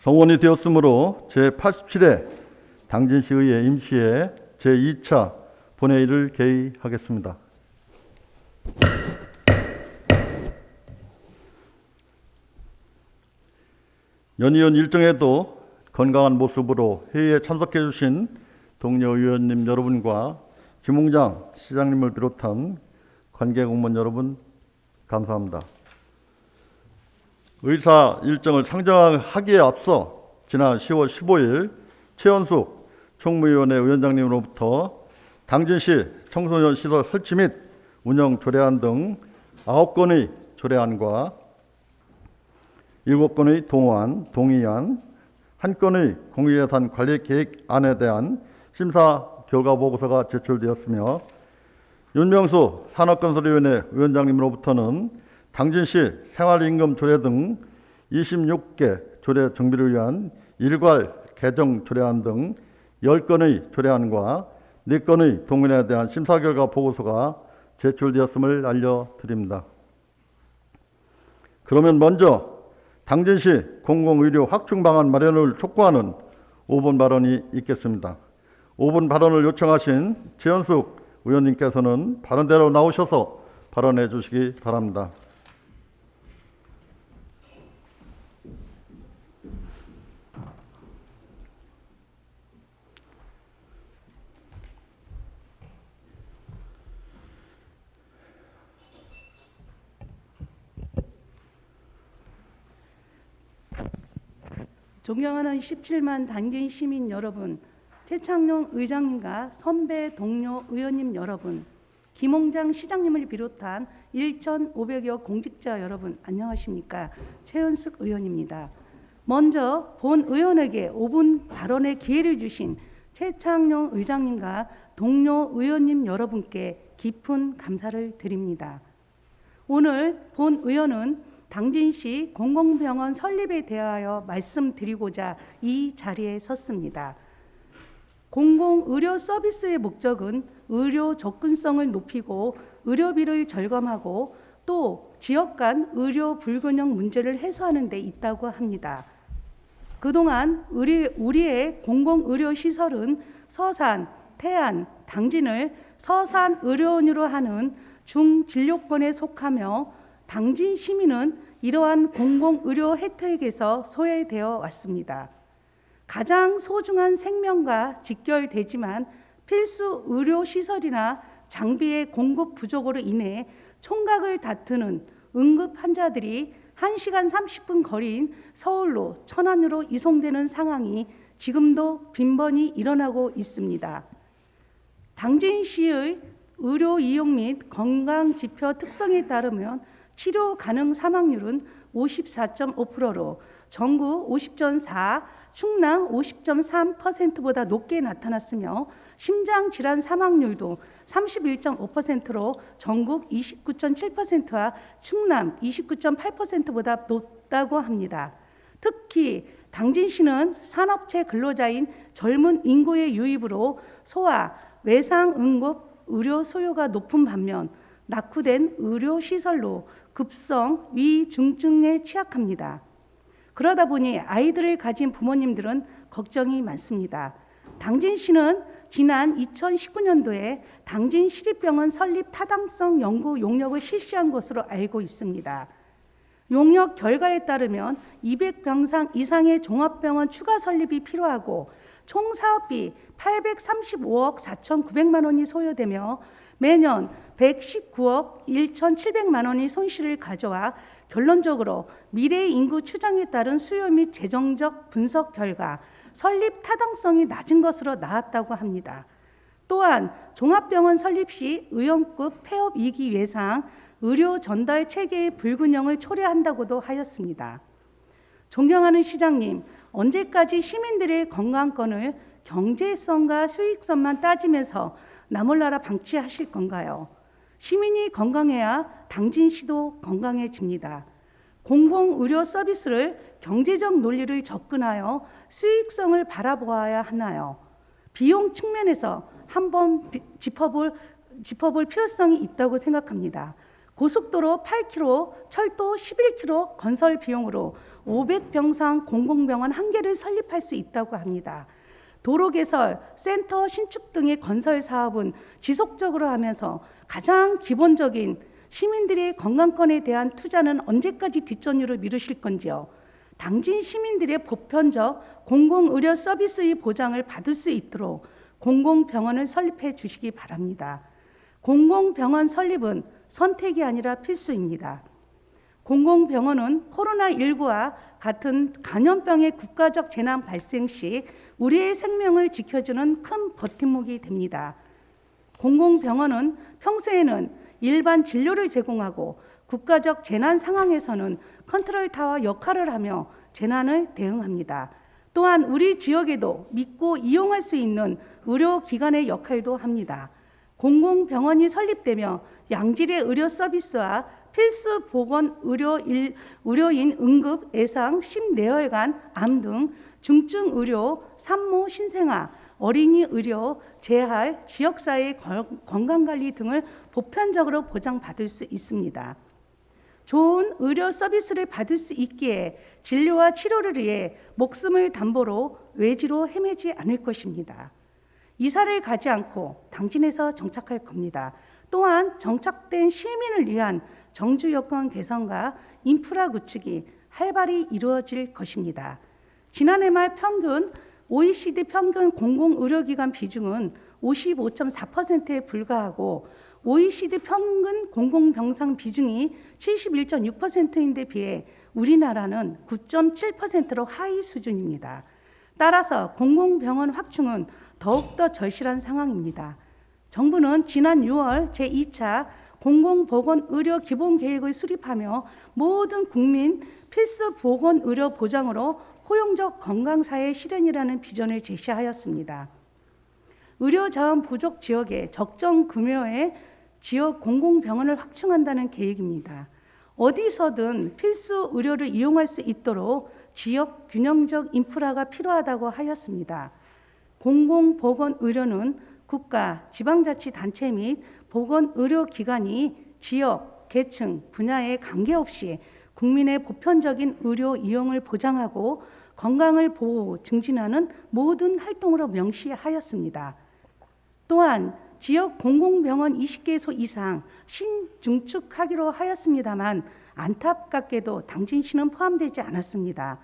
성원이 되었으므로 제87회 당진시의회 임시회 제2차 본회의를 개의하겠습니다. 연이은 일정에도 건강한 모습으로 회의에 참석해 주신 동료 의원님 여러분과 김웅장 시장님을 비롯한 관계공무원 여러분 감사합니다. 의사 일정을 상정하기에 앞서 지난 10월 15일 최연숙 총무위원회 위원장님으로부터 당진시 청소년 시설 설치 및 운영 조례안 등 9건의 조례안과 7건의 동의안, 1건의 공유예산 관리 계획안에 대한 심사 결과 보고서가 제출되었으며 윤명수 산업건설위원회 위원장님으로부터는 당진시 생활임금 조례 등 26개 조례 정비를 위한 일괄 개정 조례안 등 10건의 조례안과 4건의 동의안에 대한 심사 결과 보고서가 제출되었음을 알려드립니다. 그러면 먼저 당진시 공공의료 확충 방안 마련을 촉구하는 5분 발언이 있겠습니다. 5분 발언을 요청하신 최연숙 의원님께서는 발언대로 나오셔서 발언해 주시기 바랍니다. 존경하는 17만 당진 시민 여러분, 최창룡 의장님과 선배 동료 의원님 여러분, 김홍장 시장님을 비롯한 1,500여 공직자 여러분 안녕하십니까? 최연숙 의원입니다. 먼저 본 의원에게 5분 발언의 기회를 주신 최창룡 의장님과 동료 의원님 여러분께 깊은 감사를 드립니다. 오늘 본 의원은 당진시 공공병원 설립에 대하여 말씀드리고자 이 자리에 섰습니다. 공공의료 서비스의 목적은 의료 접근성을 높이고 의료비를 절감하고 또 지역 간 의료 불균형 문제를 해소하는 데 있다고 합니다. 그동안 우리의 공공의료시설은 서산, 태안, 당진을 서산의료원으로 하는 중진료권에 속하며 당진 시민은 이러한 공공의료 혜택에서 소외되어 왔습니다. 가장 소중한 생명과 직결되지만 필수 의료시설이나 장비의 공급 부족으로 인해 총각을 다투는 응급 환자들이 1시간 30분 거리인 서울로 천안으로 이송되는 상황이 지금도 빈번히 일어나고 있습니다. 당진시의 의료 이용 및 건강지표 특성에 따르면 치료 가능 사망률은 54.5%로 전국 50.4, 충남 50.3%보다 높게 나타났으며 심장질환 사망률도 31.5%로 전국 29.7%와 충남 29.8%보다 높다고 합니다. 특히 당진시는 산업체 근로자인 젊은 인구의 유입으로 소아, 외상 응급 의료 수요가 높은 반면 낙후된 의료시설로 급성 위중증에 취약합니다. 그러다 보니 아이들을 가진 부모님들은 걱정이 많습니다. 당진시는 지난 2019년도에 당진시립병원 설립 타당성 연구 용역을 실시한 것으로 알고 있습니다. 용역 결과에 따르면 200병상 이상의 종합병원 추가 설립이 필요하고 총 사업비 835억 4,900만 원이 소요되며 매년 119억 1,700만 원의 손실을 가져와 결론적으로 미래 인구 추정에 따른 수요 및 재정적 분석 결과 설립 타당성이 낮은 것으로 나왔다고 합니다. 또한 종합병원 설립 시 의원급 폐업 위기 예상 의료 전달 체계의 불균형을 초래한다고도 하였습니다. 존경하는 시장님, 언제까지 시민들의 건강권을 경제성과 수익성만 따지면서 나몰라라 방치하실 건가요? 시민이 건강해야 당진시도 건강해집니다. 공공의료 서비스를 경제적 논리를 접근하여 수익성을 바라보아야 하나요? 비용 측면에서 한번 짚어볼 필요성이 있다고 생각합니다. 고속도로 8km, 철도 11km 건설 비용으로 500병상 공공병원 1개를 설립할 수 있다고 합니다. 도로 개설, 센터 신축 등의 건설 사업은 지속적으로 하면서 가장 기본적인 시민들의 건강권에 대한 투자는 언제까지 뒷전으로 미루실 건지요. 당진 시민들의 보편적 공공의료 서비스의 보장을 받을 수 있도록 공공병원을 설립해 주시기 바랍니다. 공공병원 설립은 선택이 아니라 필수입니다. 공공병원은 코로나19와 같은 감염병의 국가적 재난 발생 시 우리의 생명을 지켜주는 큰 버팀목이 됩니다. 공공병원은 평소에는 일반 진료를 제공하고 국가적 재난 상황에서는 컨트롤타워 역할을 하며 재난을 대응합니다. 또한 우리 지역에도 믿고 이용할 수 있는 의료기관의 역할도 합니다. 공공병원이 설립되며 양질의 의료 서비스와 필수 보건 의료인 응급, 예상, 심내혈관, 암 등 중증 의료, 산모, 신생아, 어린이 의료, 재활, 지역사회 건강관리 등을 보편적으로 보장받을 수 있습니다. 좋은 의료 서비스를 받을 수 있기에 진료와 치료를 위해 목숨을 담보로 외지로 헤매지 않을 것입니다. 이사를 가지 않고 당진에서 정착할 겁니다. 또한 정착된 시민을 위한 정주 여건 개선과 인프라 구축이 활발히 이루어질 것입니다. 지난해 말 평균 OECD 평균 공공의료기관 비중은 55.4%에 불과하고 OECD 평균 공공병상 비중이 71.6%인데 비해 우리나라는 9.7%로 하위 수준입니다. 따라서 공공병원 확충은 더욱더 절실한 상황입니다. 정부는 지난 6월 제2차 공공보건의료기본계획을 수립하며 모든 국민 필수 보건의료 보장으로 포용적 건강사회 실현이라는 비전을 제시하였습니다. 의료자원 부족 지역에 적정 규모의 지역 공공병원을 확충한다는 계획입니다. 어디서든 필수 의료를 이용할 수 있도록 지역 균형적 인프라가 필요하다고 하였습니다. 공공보건의료는 국가, 지방자치단체 및 보건의료기관이 지역, 계층, 분야에 관계없이 국민의 보편적인 의료 이용을 보장하고 건강을 보호, 증진하는 모든 활동으로 명시하였습니다. 또한 지역 공공병원 20개소 이상 신중축하기로 하였습니다만 안타깝게도 당진시는 포함되지 않았습니다.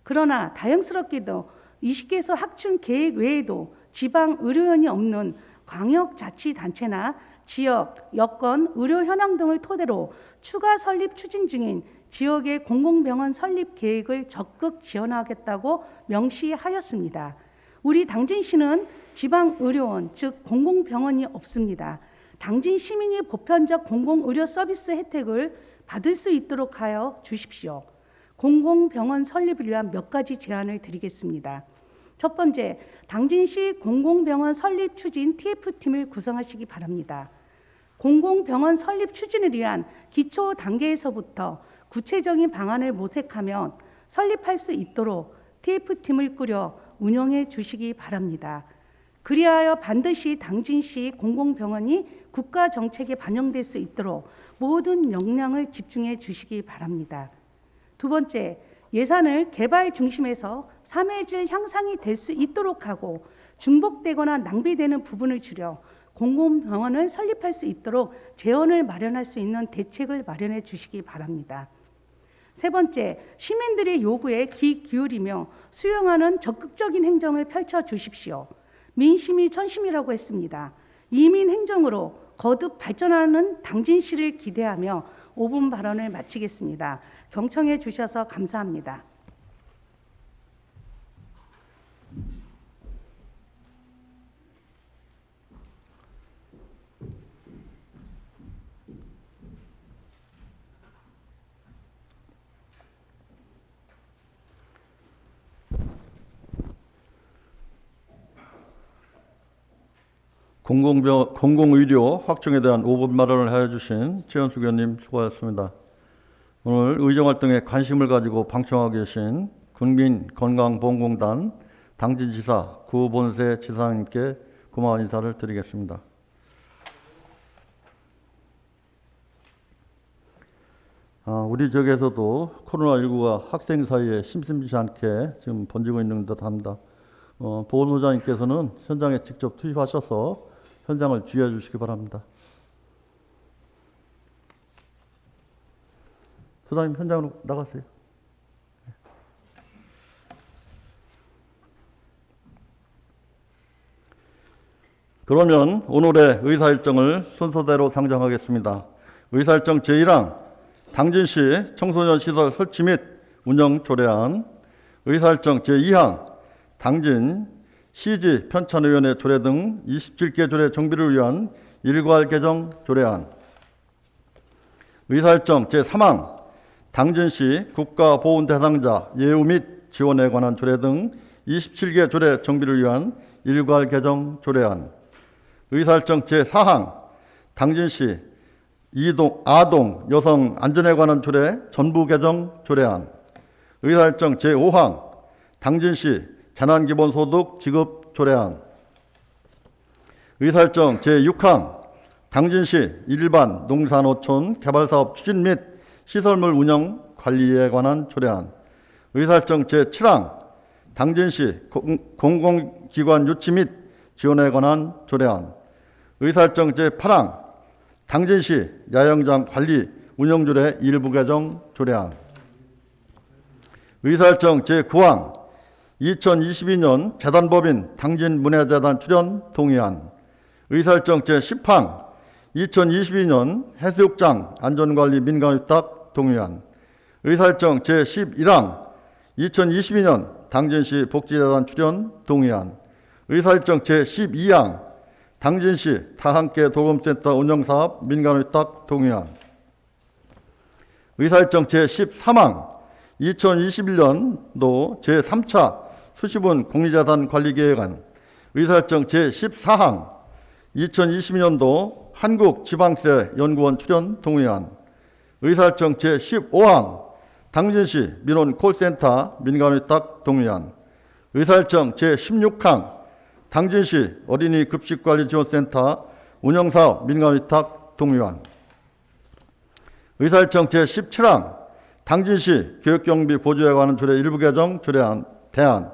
그러나 다행스럽게도 20개소 확충 계획 외에도 지방의료원이 없는 광역자치단체나 지역, 여건, 의료 현황 등을 토대로 추가 설립 추진 중인 지역의 공공병원 설립 계획을 적극 지원하겠다고 명시하였습니다. 우리 당진시는 지방의료원, 즉 공공병원이 없습니다. 당진 시민이 보편적 공공의료 서비스 혜택을 받을 수 있도록 하여 주십시오. 공공병원 설립을 위한 몇 가지 제안을 드리겠습니다. 첫 번째, 당진시 공공병원 설립 추진 TF팀을 구성하시기 바랍니다. 공공병원 설립 추진을 위한 기초 단계에서부터 구체적인 방안을 모색하면 설립할 수 있도록 TF팀을 꾸려 운영해 주시기 바랍니다. 그리하여 반드시 당진시 공공병원이 국가 정책에 반영될 수 있도록 모든 역량을 집중해 주시기 바랍니다. 두 번째, 예산을 개발 중심에서 삼회질 향상이 될 수 있도록 하고 중복되거나 낭비되는 부분을 줄여 공공병원을 설립할 수 있도록 재원을 마련할 수 있는 대책을 마련해 주시기 바랍니다. 세 번째, 시민들의 요구에 귀 기울이며 수용하는 적극적인 행정을 펼쳐 주십시오. 민심이 천심이라고 했습니다. 이민 행정으로 거듭 발전하는 당진시를 기대하며 5분 발언을 마치겠습니다. 경청해 주셔서 감사합니다. 공공의료 확충에 대한 5분 발언을 해주신 최현숙 의원님 수고하셨습니다. 오늘 의정활동에 관심을 가지고 방청하고 계신 국민건강보험공단 당진지사 구본세 지사님께 고마운 인사를 드리겠습니다. 우리 지역에서도 코로나19가 학생 사이에 심심치 않게 지금 번지고 있는 듯합니다. 보건소장님께서는 현장에 직접 투입하셔서 현장을 주의해 주시기 바랍니다. 소장님 현장으로 나가세요. 그러면 오늘의 의사일정을 순서대로 상정하겠습니다. 의사일정 제1항 당진시 청소년 시설 설치 및 운영 조례안, 의사일정 제2항 당진 시지 편찬위원회 조례 등 27개 조례 정비를 위한 일괄 개정 조례안, 의사일정 제3항 당진시 국가보훈 대상자 예우 및 지원에 관한 조례 등 27개 조례 정비를 위한 일괄 개정 조례안, 의사일정 제4항 당진시 아동 여성 안전에 관한 조례 전부 개정 조례안, 의사일정 제5항 당진시 재난기본소득 지급 조례안, 의사일정 제6항 당진시 일반 농산어촌 개발사업 추진 및 시설물 운영 관리에 관한 조례안, 의사일정 제7항 당진시 공공기관 유치 및 지원에 관한 조례안, 의사일정 제8항 당진시 야영장 관리 운영조례 일부 개정 조례안, 의사일정 제9항 2022년 재단법인 당진문화재단 출연 동의안, 의사일정 제10항 2022년 해수욕장 안전관리 민간위탁 동의안, 의사일정 제11항 2022년 당진시 복지재단 출연 동의안, 의사일정 제12항 당진시 다함께 돌봄센터 운영사업 민간위탁 동의안, 의사일정 제13항 2021년도 제3차 수시분 공리자산 관리계획안, 의사일정 제14항 2022년도 한국지방세 연구원 출연 동의안, 의사일정 제15항 당진시 민원 콜센터 민간위탁 동의안, 의사일정 제16항 당진시 어린이 급식관리지원센터 운영사업 민간위탁 동의안, 의사일정 제17항 당진시 교육경비 보조에 관한 조례 일부 개정 조례안 대안,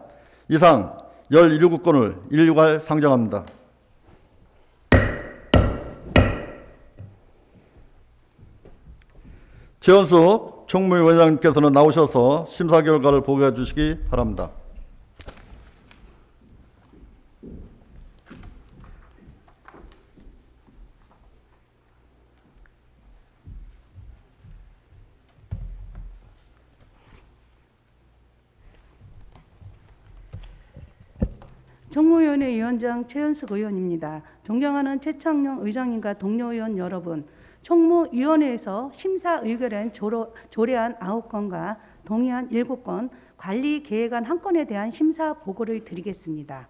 이상 17건을 일괄 상정합니다. 최원숙 총무위원장님께서는 나오셔서 심사 결과를 보고해 주시기 바랍니다. 정무위원회 위원장 최연숙 의원입니다. 존경하는 최창룡 의장님과 동료 의원 여러분, 총무위원회에서 심사 의결한 조례안 9건과 동의안 7건, 관리 계획안 1건에 대한 심사 보고를 드리겠습니다.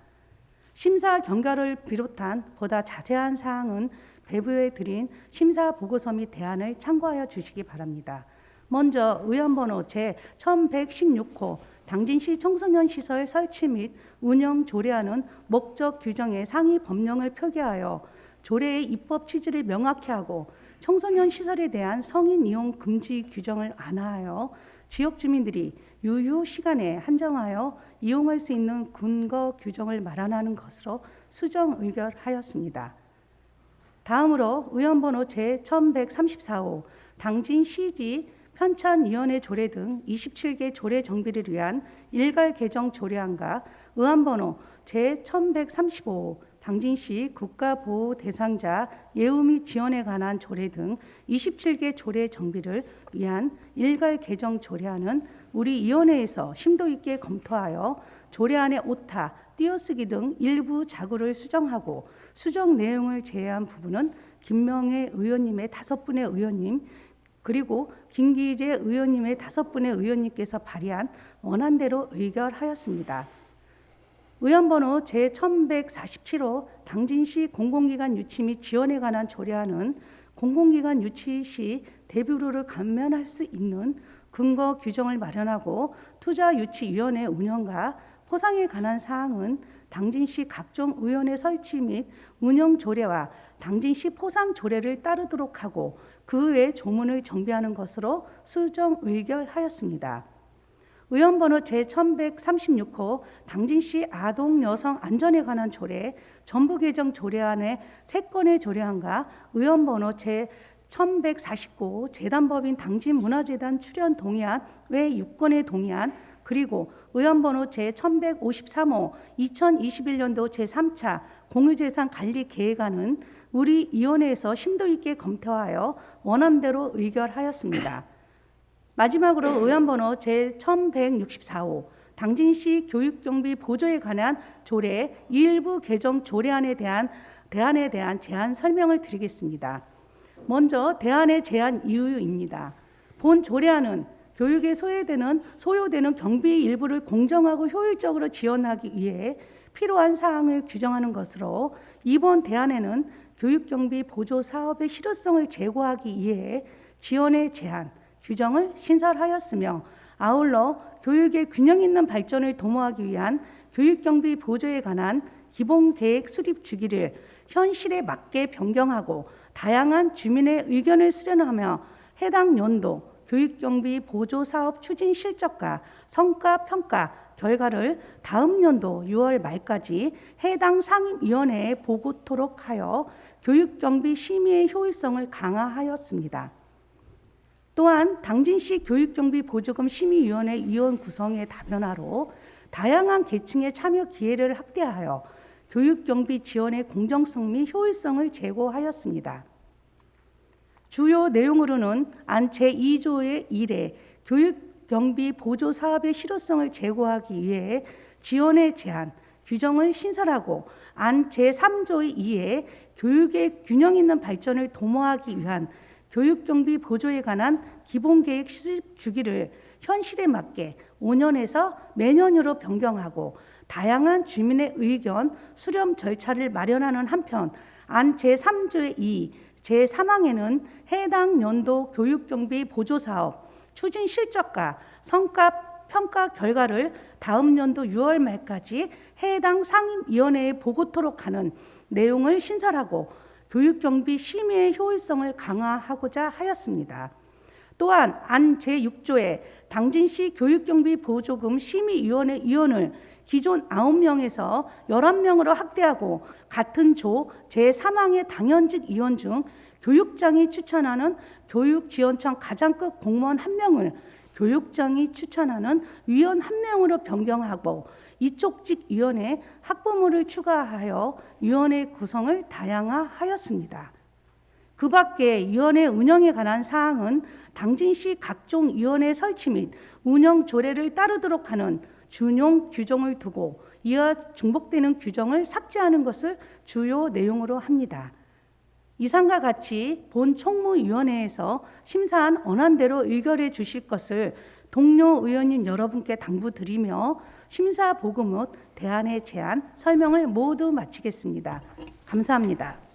심사 경과를 비롯한 보다 자세한 사항은 배부해 드린 심사 보고서 및 대안을 참고하여 주시기 바랍니다. 먼저 의안번호 제1116호 당진시 청소년 시설 설치 및 운영 조례안은 목적 규정의 상위 법령을 표기하여 조례의 입법 취지를 명확히 하고 청소년 시설에 대한 성인 이용 금지 규정을 완화하여 지역 주민들이 유휴 시간에 한정하여 이용할 수 있는 근거 규정을 마련하는 것으로 수정 의결하였습니다. 다음으로 의안번호 제1134호 당진 시지 편찬위원회 조례 등 27개 조례 정비를 위한 일괄 개정 조례안과 의안번호 제1135호 당진시 국가보호 대상자 예우 및 지원에 관한 조례 등 27개 조례 정비를 위한 일괄 개정 조례안은 우리 위원회에서 심도 있게 검토하여 조례안의 오타, 띄어쓰기 등 일부 자구를 수정하고 수정 내용을 제외한 부분은 김명애 의원님의 5분의 의원님 그리고 김기재 의원님의 5분의 의원님께서 발의한 원안대로 의결하였습니다. 의안번호 제1147호 당진시 공공기관 유치 및 지원에 관한 조례안은 공공기관 유치 시 대비료를 감면할 수 있는 근거 규정을 마련하고 투자유치위원회 운영과 포상에 관한 사항은 당진시 각종 의원회 설치 및 운영 조례와 당진시 포상 조례를 따르도록 하고 그 외 조문을 정비하는 것으로 수정 의결하였습니다. 의원번호 제1136호 당진시 아동 여성 안전에 관한 조례 전부 개정 조례안의 3건의 조례안과 의원번호 제1149 재단법인 당진문화재단 출연 동의안 외 6건의 동의안 그리고 의원번호 제1153호 2021년도 제3차 공유재산 관리 계획안은 우리 위원회에서 심도 있게 검토하여 원안대로 의결하였습니다. 마지막으로 의원번호 제1164호 당진시 교육경비 보조에 관한 조례 일부 개정 조례안에 대한 제안 설명을 드리겠습니다. 먼저 대안의 제안 이유입니다. 본 조례안은 교육에 소요되는 경비 일부를 공정하고 효율적으로 지원하기 위해 필요한 사항을 규정하는 것으로 이번 대안에는 교육경비 보조 사업의 실효성을 제고하기 위해 지원의 제한, 규정을 신설하였으며 아울러 교육의 균형 있는 발전을 도모하기 위한 교육경비 보조에 관한 기본계획 수립 주기를 현실에 맞게 변경하고 다양한 주민의 의견을 수렴하며 해당 연도 교육경비 보조 사업 추진 실적과 성과 평가 결과를 다음 연도 6월 말까지 해당 상임위원회에 보고토록 하여 교육경비 심의의 효율성을 강화하였습니다. 또한 당진시 교육경비 보조금 심의위원회 위원 구성의 다변화로 다양한 계층의 참여 기회를 확대하여 교육경비 지원의 공정성 및 효율성을 제고하였습니다. 주요 내용으로는 안 제2조의 1에 교육경비 보조 사업의 실효성을 제고하기 위해 지원의 제한, 규정을 신설하고 안 제3조의 2에 교육의 균형 있는 발전을 도모하기 위한 교육경비 보조에 관한 기본계획 수립 주기를 현실에 맞게 5년에서 매년으로 변경하고 다양한 주민의 의견 수렴 절차를 마련하는 한편 안 제3조의 2, 제3항에는 해당 연도 교육경비 보조사업 추진 실적과 성과 평가 결과를 다음 연도 6월 말까지 해당 상임위원회에 보고토록 하는 내용을 신설하고 교육경비 심의의 효율성을 강화하고자 하였습니다. 또한 안 제6조에 당진시 교육경비 보조금 심의위원회 위원을 기존 9명에서 11명으로 확대하고 같은 조 제3항의 당연직 위원 중 교육장이 추천하는 교육지원청 가장급 공무원 1명을 교육장이 추천하는 위원 1명으로 변경하고 이쪽직 위원회 학부모를 추가하여 위원회 구성을 다양화하였습니다. 그 밖에 위원회 운영에 관한 사항은 당진시 각종 위원회 설치 및 운영 조례를 따르도록 하는 준용 규정을 두고 이와 중복되는 규정을 삭제하는 것을 주요 내용으로 합니다. 이상과 같이 본 총무위원회에서 심사한 언안대로 의결해 주실 것을 동료 의원님 여러분께 당부드리며 심사 보고 및 대안의 제안 설명을 모두 마치겠습니다. 감사합니다.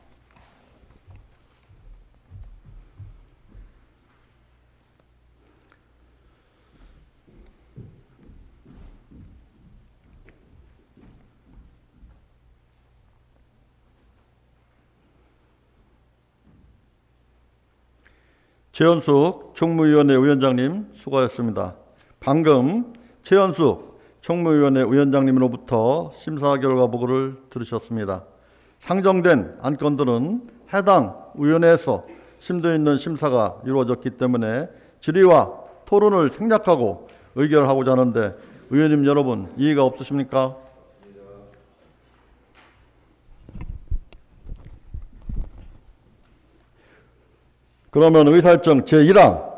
최연숙 총무위원회 위원장님 수고하셨습니다. 방금 최연숙 총무위원회 위원장님으로부터 심사 결과 보고를 들으셨습니다. 상정된 안건들은 해당 위원회에서 심도 있는 심사가 이루어졌기 때문에 질의와 토론을 생략하고 의결하고자 하는데 의원님 여러분 이의가 없으십니까? 그러면 의사일정 제1항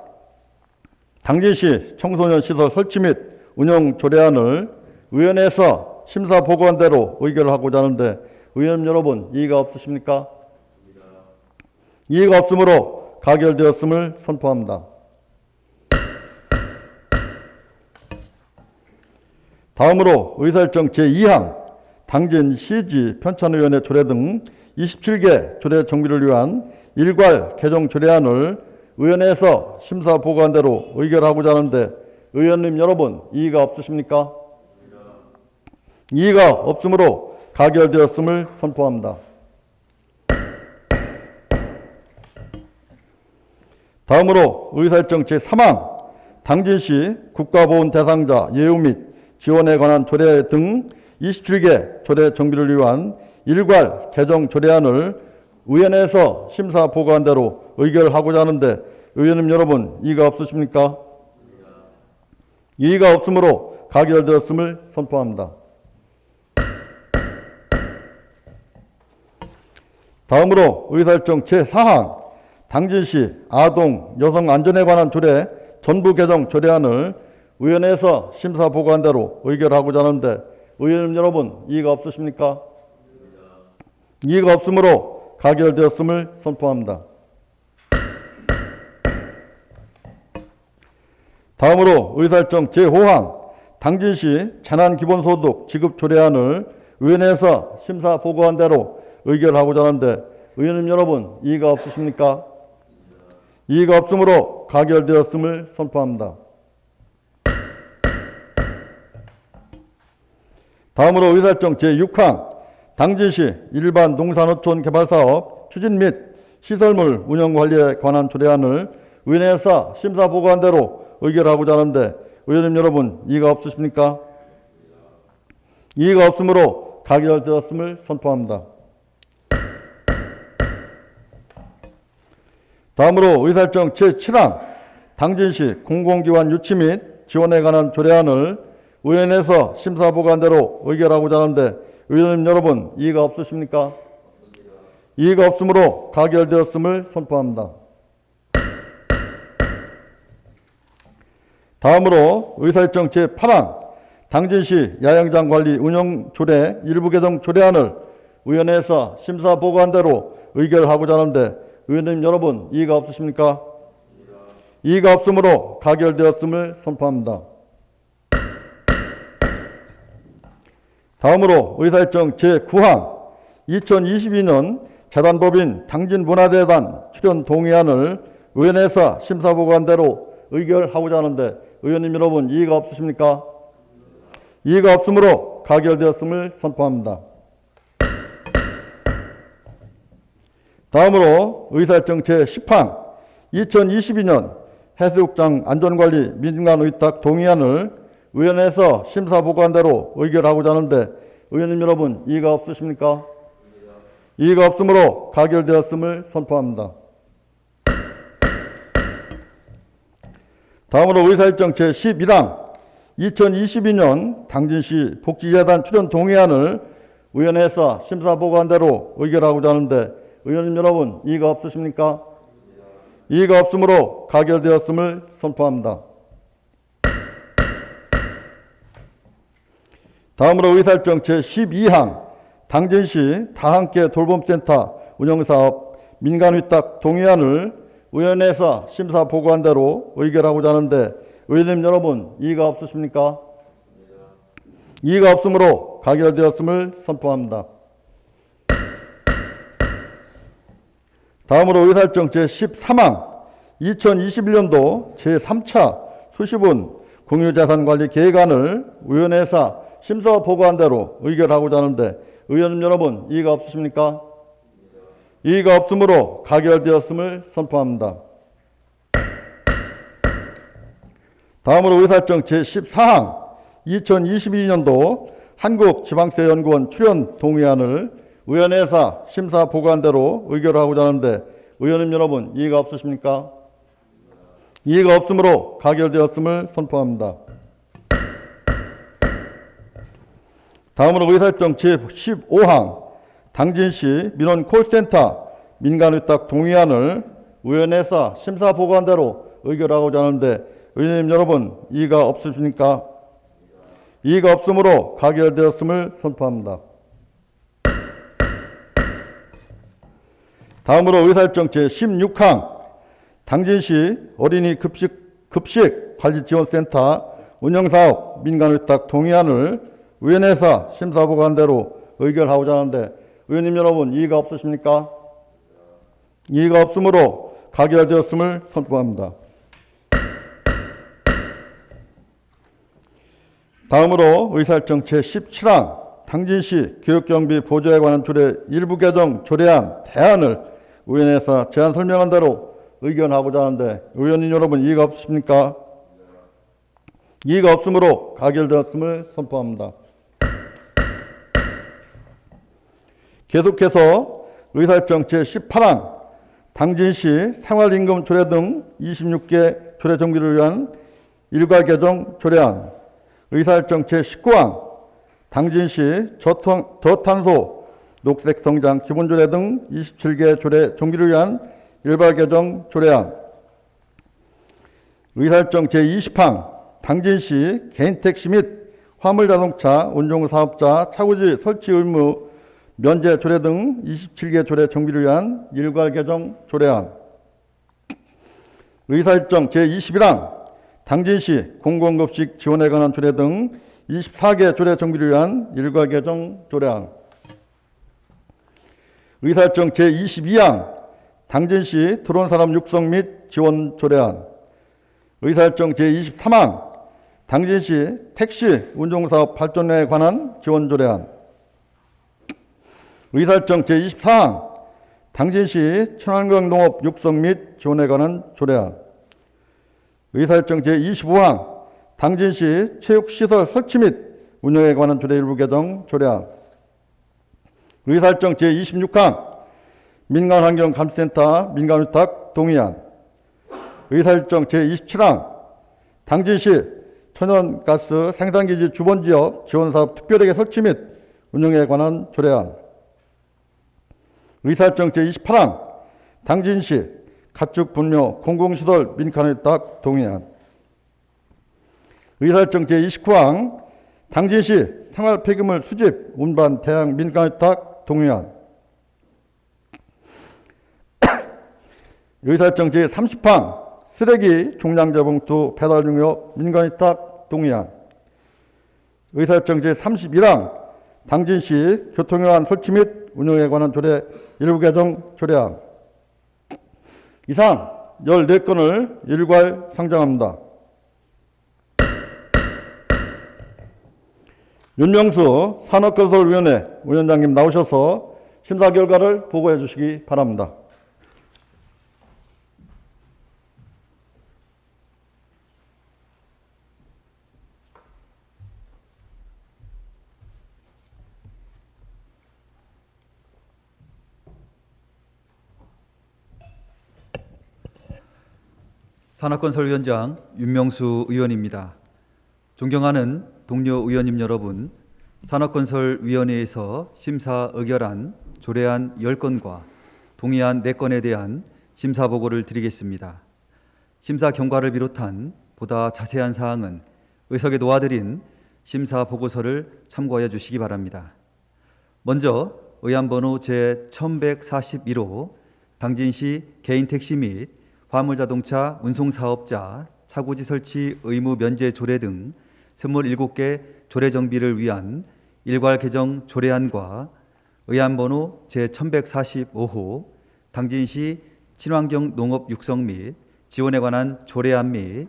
당진시 청소년 시설 설치 및 운영 조례안을 위원회에서 심사 보고한 대로 의결하고자 하는데 의원 여러분 이의가 없으십니까? 이의가 없으므로 가결되었음을 선포합니다. 다음으로 의사일정 제2항 당진 시지 편찬위원회 조례 등 27개 조례 정비를 위한 일괄 개정 조례안을 의원회에서 심사 보고한 대로 의결하고자 하는데 의원님 여러분 이의가 없으십니까? 이의가 없으므로 가결되었음을 선포합니다. 다음으로 의사일정 제3항 당진시 국가보훈 대상자 예우 및 지원에 관한 조례 등 27개 조례 정비를 위한 일괄 개정 조례안을 의원회에서 심사 보고한 대로 의결하고자 하는데 의원님 여러분 이의가 없으십니까? 이의가 없으므로 가결되었음을 선포합니다. 다음으로 의사일정 제4항 당진시 아동 여성 안전에 관한 조례 전부 개정 조례안을 의원회에서 심사 보고한 대로 의결하고자 하는데 의원님 여러분 이의가 없으십니까? 이의가 없으므로 가결되었음을 선포합니다. 다음으로 의사일정 제5항 당진시 재난기본소득 지급 조례안을 의원회에서 심사 보고한 대로 의결하고자 하는데 의원님 여러분 이의가 없으십니까? 이의가 없으므로 가결되었음을 선포합니다. 다음으로 의사일정 제6항 당진시 일반 농산어촌 개발사업 추진 및 시설물 운영관리에 관한 조례안을 의원회에서 심사 보고한 대로 의결하고자 하는데 의원님 여러분 이의가 없으십니까? 이의가 없으므로 가결되었음을 선포합니다. 다음으로 의사일정 제7항 당진시 공공기관 유치 및 지원에 관한 조례안을 의원회에서 심사 보고한 대로 의결하고자 하는데 의원님 여러분 이의가 없으십니까? 이의가 없으므로 가결되었음을 선포합니다. 다음으로 의사일정 제8항 당진시 야영장 관리 운영 조례 일부 개정 조례안을 의원회에서 심사 보고한 대로 의결하고자 하는데 의원님 여러분 이의가 없으십니까? 이의가 없으므로 가결되었음을 선포합니다. 다음으로 의사일정 제9항 2022년 재단법인 당진문화재단 출연 동의안을 의원회에서 심사 보고한 대로 의결하고자 하는데 의원님 여러분 이의가 없으십니까? 이의가 없으므로 가결되었음을 선포합니다. 다음으로 의사일정 제10항 2022년 해수욕장 안전관리 민간의탁 동의안을 의원회에서 심사 보고한 대로 의결하고자 하는데 의원님 여러분 이의가 없으십니까? 이의가 없으므로 가결되었음을 선포합니다. 다음으로 의사일정 제11항 2022년 당진시 복지재단 출연 동의안을 의원회에서 심사 보고한 대로 의결하고자 하는데 의원님 여러분 이의가 없으십니까? 이의가 없으므로 가결되었음을 선포합니다. 다음으로 의사일정 제12항 당진시 다함께 돌봄센터 운영사업 민간위탁 동의안을 의원회에서 심사 보고한 대로 의결하고자 하는데 의원님 여러분 이의가 없으십니까? 이의가 없으므로 가결되었음을 선포합니다. 다음으로 의사일정 제13항 2021년도 제3차 수시분 공유자산관리 계획안을 의원회에서 심사 보고한 대로 의결하고자 하는데 의원님 여러분 이의가 없으십니까? 이의가 없으므로 가결되었음을 선포합니다. 다음으로 의사일정 제14항 2022년도 한국지방세연구원 출연 동의안을 의원회에서 심사 보고한 대로 의결하고자 하는데 의원님 여러분 이의가 없으십니까? 이의가 없으므로 가결되었음을 선포합니다. 다음으로 의사일정 제15항 당진시 민원 콜센터 민간의탁 동의안을 의원회에서 심사 보고한 대로 의결하고자 하는데 의원님 여러분 이의가 없으십니까? 이의가 없으므로 가결되었음을 선포합니다. 다음으로 의사일정 제16항 당진시 어린이 급식 관리지원센터 운영사업 민간의탁 동의안을 의원회에서 심사 보고한 대로 의결하고자 하는데 의원님 여러분 이의가 없으십니까? 이의가 없으므로 가결되었음을 선포합니다. 다음으로 의사일정 제17항 당진시 교육경비 보조에 관한 조례 일부 개정 조례안 대안을 의원회에서 제안 설명한 대로 의견하고자 하는데 의원님 여러분 이의가 없으십니까? 이의가 없으므로 가결되었음을 선포합니다. 계속해서 의사일정 제18항 당진시 생활임금 조례 등 26개 조례 정비를 위한 일괄 개정 조례안, 의사일정 제19항 당진시 저탄소 녹색성장 기본조례 등 27개 조례 정비를 위한 일괄 개정 조례안, 의사일정 제20항 당진시 개인택시 및 화물자동차 운송사업자 차고지 설치 의무 면제 조례 등 27개 조례 정비를 위한 일괄 개정 조례안, 의사일정 제21항 당진시 공공급식 지원에 관한 조례 등 24개 조례 정비를 위한 일괄 개정 조례안, 의사일정 제22항 당진시 드론산업 육성 및 지원 조례안, 의사일정 제23항 당진시 택시 운송사업 발전에 관한 지원 조례안, 의사일정 제24항 당진시 친환경 농업 육성 및 지원에 관한 조례안, 의사일정 제25항 당진시 체육시설 설치 및 운영에 관한 조례 일부 개정 조례안, 의사일정 제26항 민간환경감시센터 민간위탁 동의안, 의사일정 제27항 당진시 천연가스 생산기지 주변지역 지원사업 특별회계 설치 및 운영에 관한 조례안, 의사일정 제28항 당진시 가축 분묘 공공시설 민간위탁 동의안, 의사일정 제29항 당진시 생활폐기물 수집 운반 대양 민간위탁 동의안, 의사일정 제30항 쓰레기 종량제 봉투 배달 중요 민간위탁 동의안, 의사일정 제31항 당진시 교통요한 설치 및 운영에 관한 조례 일부 개정 조례안, 이상 14건을 일괄 상정합니다. 윤명수 산업건설위원회 위원장님 나오셔서 심사 결과를 보고해 주시기 바랍니다. 산업건설위원장 윤명수 의원입니다. 존경하는 동료 의원님 여러분, 산업건설위원회에서 심사 의결한 조례안 10건과 동의안 4건에 대한 심사 보고를 드리겠습니다. 심사 경과를 비롯한 보다 자세한 사항은 의석에 놓아드린 심사 보고서를 참고하여 주시기 바랍니다. 먼저 의안번호 제1141호 당진시 개인택시 및 화물자동차 운송사업자 차고지 설치 의무 면제 조례 등 27개 조례 정비를 위한 일괄 개정 조례안과 의안번호 제1145호 당진시 친환경 농업 육성 및 지원에 관한 조례안 및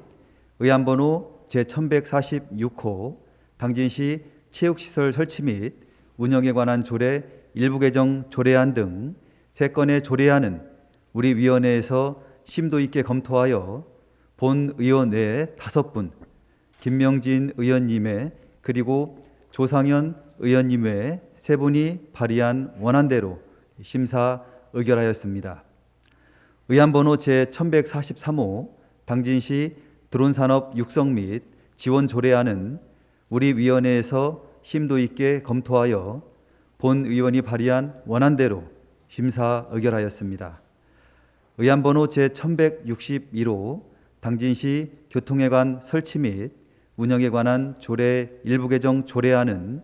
의안번호 제1146호 당진시 체육시설 설치 및 운영에 관한 조례 일부 개정 조례안 등 3건의 조례안은 우리 위원회에서 심도 있게 검토하여 본 의원 외에 5분, 김명진 의원님의 그리고 조상현 의원님 외에 3분이 발의한 원안대로 심사 의결하였습니다. 의안번호 제1143호 당진시 드론산업 육성 및 지원 조례안은 우리 위원회에서 심도 있게 검토하여 본 의원이 발의한 원안대로 심사 의결하였습니다. 의안번호 제1161호 당진시 교통회관 설치 및 운영에 관한 조례 일부 개정 조례안은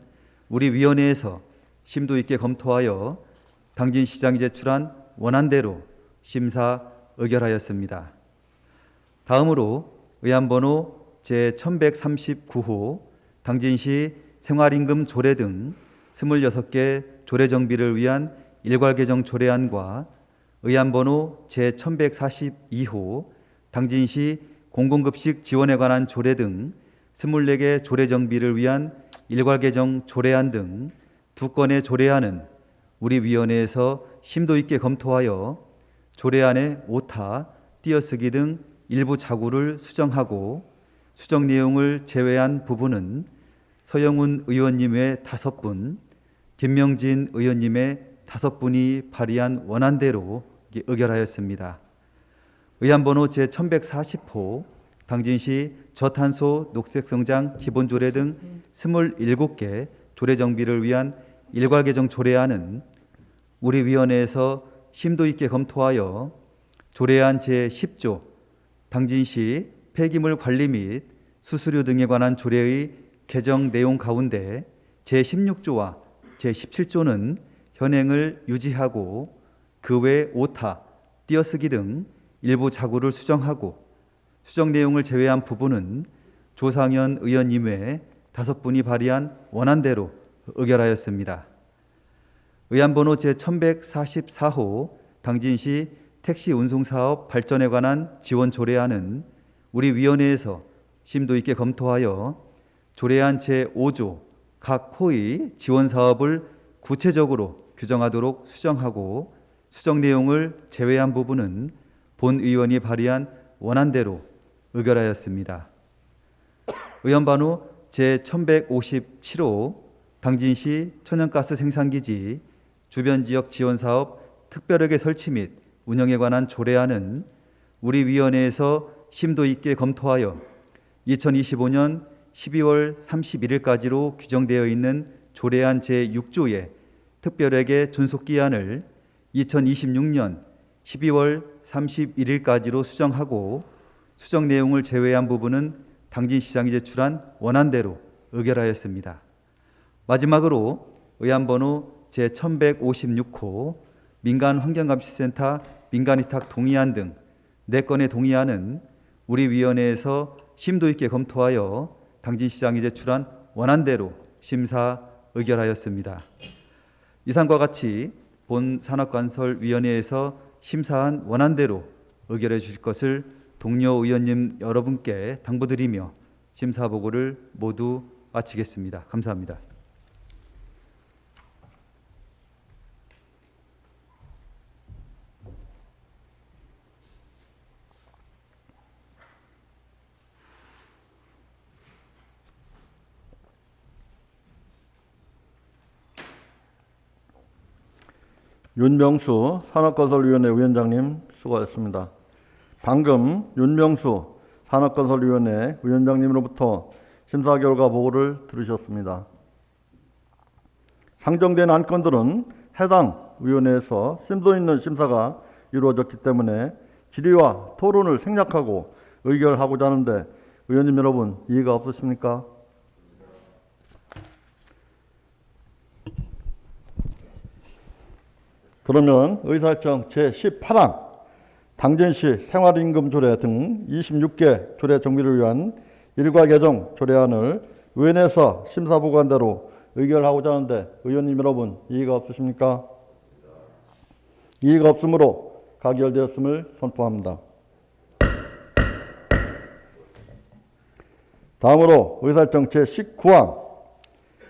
우리 위원회에서 심도 있게 검토하여 당진시장이 제출한 원안대로 심사 의결하였습니다. 다음으로 의안번호 제1139호 당진시 생활임금 조례 등 26개 조례 정비를 위한 일괄 개정 조례안과 의안번호 제1142호 당진시 공공급식 지원에 관한 조례 등 24개 조례 정비를 위한 일괄 개정 조례안 등 2건의 조례안은 우리 위원회에서 심도 있게 검토하여 조례안의 오타, 띄어쓰기 등 일부 자구를 수정하고 수정 내용을 제외한 부분은 서영훈 의원님의 5분, 김명진 의원님의 5분이 발의한 원안대로 의결하였습니다. 의안번호 제1140호 당진시 저탄소 녹색성장 기본조례 등 27개 조례 정비를 위한 일괄 개정 조례안은 우리 위원회에서 심도 있게 검토하여 조례안 제10조 당진시 폐기물 관리 및 수수료 등에 관한 조례의 개정 내용 가운데 제16조와 제17조는 현행을 유지하고 그 외 오타, 띄어쓰기 등 일부 자구를 수정하고 수정 내용을 제외한 부분은 조상현 의원님 외 5분이 발의한 원안대로 의결하였습니다. 의안번호 제1144호 당진시 택시 운송사업 발전에 관한 지원 조례안은 우리 위원회에서 심도 있게 검토하여 조례안 제5조 각 호의 지원 사업을 구체적으로 규정하도록 수정하고 수정 내용을 제외한 부분은 본 의원이 발의한 원안대로 의결하였습니다. 의안번호 제1157호 당진시 천연가스 생산기지 주변 지역 지원 사업 특별하게 설치 및 운영에 관한 조례안은 우리 위원회에서 심도 있게 검토하여 2025년 12월 31일까지로 규정되어 있는 조례안 제6조의 특별하게 존속기한을 2026년 12월 31일까지로 수정하고 수정 내용을 제외한 부분은 당진시장이 제출한 원안대로 의결하였습니다. 마지막으로 의안번호 제1156호 민간환경감시센터 민간위탁 동의안 등 4건의 동의안은 우리 위원회에서 심도 있게 검토하여 당진시장이 제출한 원안대로 심사 의결하였습니다. 이상과 같이 본 산업건설위원회에서 심사한 원안대로 의결해 주실 것을 동료 의원님 여러분께 당부드리며 심사 보고를 모두 마치겠습니다. 감사합니다. 윤명수 산업건설위원회 위원장님 수고하셨습니다. 방금 윤명수 산업건설위원회 위원장님으로부터 심사 결과 보고를 들으셨습니다. 상정된 안건들은 해당 위원회에서 심도 있는 심사가 이루어졌기 때문에 질의와 토론을 생략하고 의결하고자 하는데 의원님 여러분 이의가 없으십니까? 그러면 의사일정 제18항 당진시 생활임금조례 등 26개 조례 정비를 위한 일괄 개정 조례안을 위원회에서 심사보고한 대로 의결하고자 하는데 의원님 여러분 이의가 없으십니까? 이의가 없으므로 가결되었음을 선포합니다. 다음으로 의사일정 제19항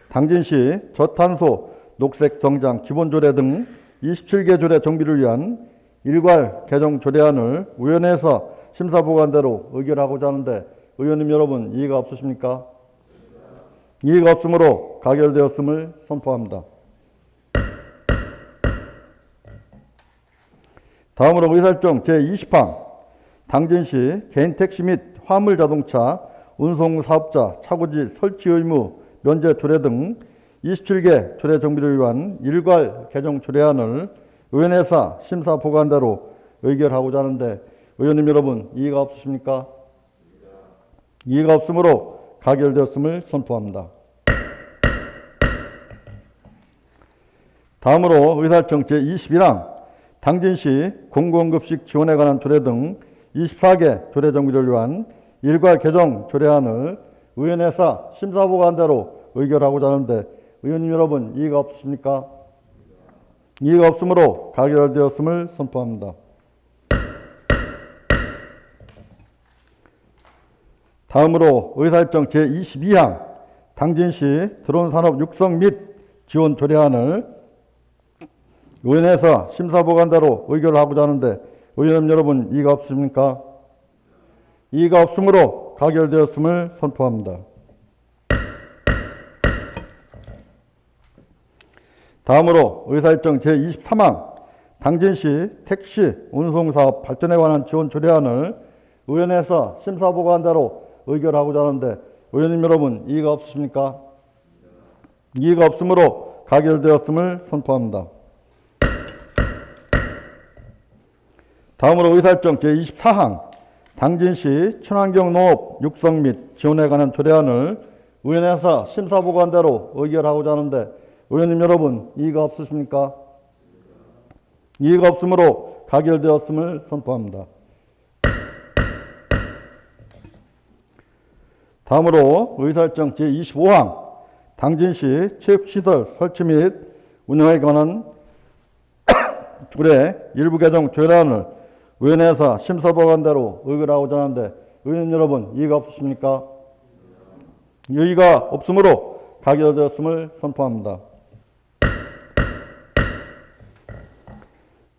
당진시 저탄소 녹색성장 기본조례 등 27개 조례 정비를 위한 일괄 개정 조례안을 위원회에서 심사보고한 대로 의결하고자 하는데 의원님 여러분 이의가 없으십니까? 이의가 없으므로 가결되었음을 선포합니다. 다음으로 의사일정 제20항 당진시 개인택시 및 화물자동차 운송사업자 차고지 설치 의무 면제 조례 등 27개 조례 정비를 위한 일괄 개정 조례안을 의원회에서 심사 보고한 대로 의결하고자 하는데 의원님 여러분 이의가 없으십니까? 이의가 없으므로 가결되었음을 선포합니다. 다음으로 의사일정 제21항 당진시 공공급식 지원에 관한 조례 등 24개 조례 정비를 위한 일괄 개정 조례안을 의원회에서 심사 보고한 대로 의결하고자 하는데 의원님 여러분 이의가 없으십니까? 이의가 없으므로 가결되었음을 선포합니다. 다음으로 의사일정 제22항 당진시 드론산업 육성 및 지원 조례안을 의원회에서 심사보고한 대로 의결하고자 하는데 의원님 여러분, 이의가 없으십니까? 이의가 없으므로 가결되었음을 선포합니다. 다음으로 의사일정 제23항 당진시 택시 운송사업 발전에 관한 지원 조례안을 의원회에서 심사보고한 대로 의결하고자 하는데 의원님 여러분, 이의가 없으십니까? 이의가 없으므로 가결되었음을 선포합니다. 다음으로 의사일정 제24항 당진시 친환경 농업 육성 및 지원에 관한 조례안을 의원회에서 심사보고한 대로 의결하고자 하는데 의원님 여러분, 이의가 없으십니까? 이의가 없으므로 가결되었음을 선포합니다. 다음으로 의사일정 제25항 당진시 체육시설 설치 및 운영에 관한 조례 일부 개정 조례안을 의원회에서 심사보고한 대로 의결하고자 하는데 의원님 여러분, 이의가 없으십니까? 이의가 없으므로 가결되었음을 선포합니다.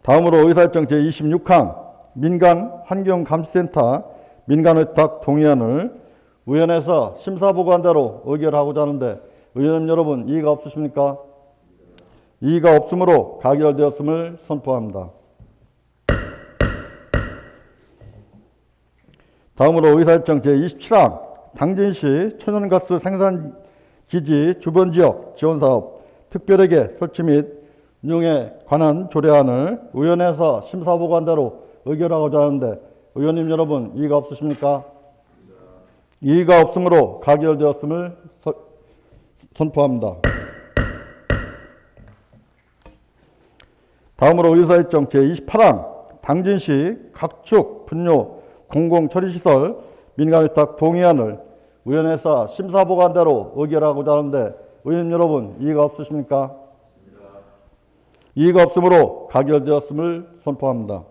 다음으로 의사일정 제26항 민간환경감시센터 민간의탁 동의안을 의원회에서 심사보고한 대로 의결하고자 하는데 의원님 여러분, 이의가 없으십니까? 이의가 없으므로 가결되었음을 선포합니다. 다음으로 의사일정 제27항 당진시 천연가스 생산기지 주변지역 지원사업 특별회계 설치 및 운영에 관한 조례안을 의원회에서 심사보고한 대로 의결하고자 하는데 의원님 여러분, 이의가 없으십니까? 이의가 없으므로 가결되었음을 선포합니다. 다음으로 의사일정 제28항 당진시 각축 분뇨 공공처리시설 민간위탁 동의안을 의원회에서 심사보고한 대로 의결하고자 하는데 의원님 여러분, 이의가 없으십니까? 이의가 없으므로 가결되었음을 선포합니다.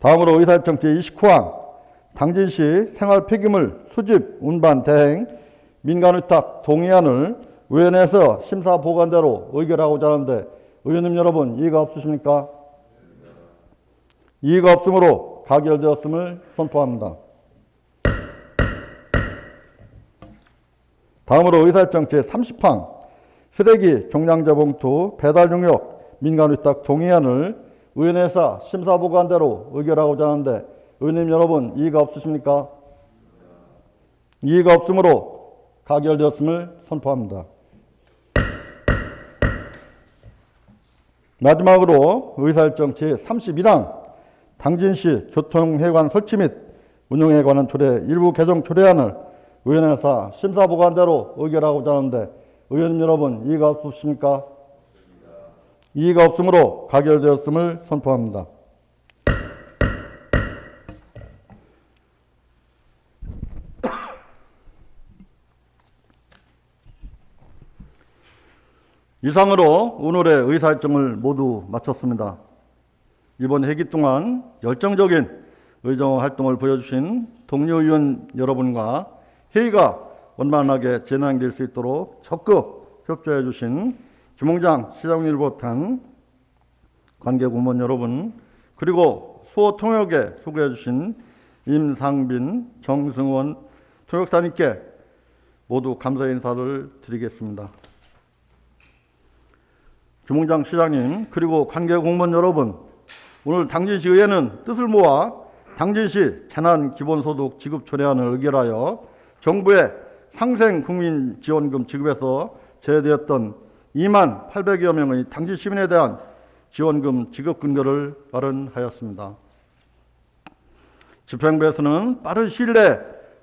다음으로 의사일정 제29항 당진시 생활폐기물 수집 운반 대행 민간위탁 동의안을 의원회에서 심사보고한 대로 의결하고자 하는데 의원님 여러분, 이의가 없으십니까? 이의가 없으므로 가결되었음을 선포합니다. 다음으로 의사일정 제30항 쓰레기 종량제 봉투 배달 용역 민간위탁 동의안을 의원회에서 심사보고한 대로 의결하고자 하는데 의원님 여러분, 이의가 없으십니까? 이의가 없으므로 가결되었음을 선포합니다. 마지막으로 의사일정 제31항 당진시 교통회관 설치 및 운영에 관한 조례 일부 개정 조례안을 의원회에서 심사보고한 대로 의결하고자 하는데 의원님 여러분, 이의가 없으십니까? 이의가 없으므로 가결되었음을 선포합니다. 이상으로 오늘의 의사일정을 모두 마쳤습니다. 이번 회기 동안 열정적인 의정 활동을 보여주신 동료 의원 여러분과 회의가 원만하게 진행될 수 있도록 적극 협조해 주신 김홍장 시장님을 비롯한 관계공무원 여러분, 그리고 수호 통역에 수고해 주신 임상빈, 정승원 통역사님께 모두 감사의 인사를 드리겠습니다. 김홍장 시장님, 그리고 관계공무원 여러분, 오늘 당진시 의회는 뜻을 모아 당진시 재난기본소득 지급 조례안을 의결하여 정부의 상생국민지원금 지급에서 제외되었던 2만 800여 명의 당진 시민에 대한 지원금 지급 근거를 마련하였습니다. 집행부에서는 빠른 시일 내에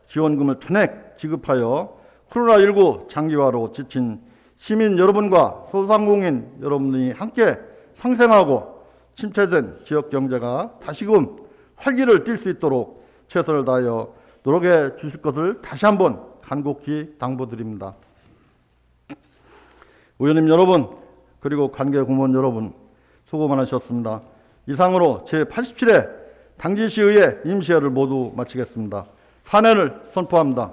지원금을 전액 지급하여 코로나19 장기화로 지친 시민 여러분과 소상공인 여러분이 함께 상생하고 침체된 지역 경제가 다시금 활기를 띨 수 있도록 최선을 다하여 노력해 주실 것을 다시 한번 간곡히 당부드립니다. 의원님 여러분, 그리고 관계공무원 여러분, 수고 많으셨습니다. 이상으로 제87회 당진시의회 임시회를 모두 마치겠습니다. 사내를 선포합니다.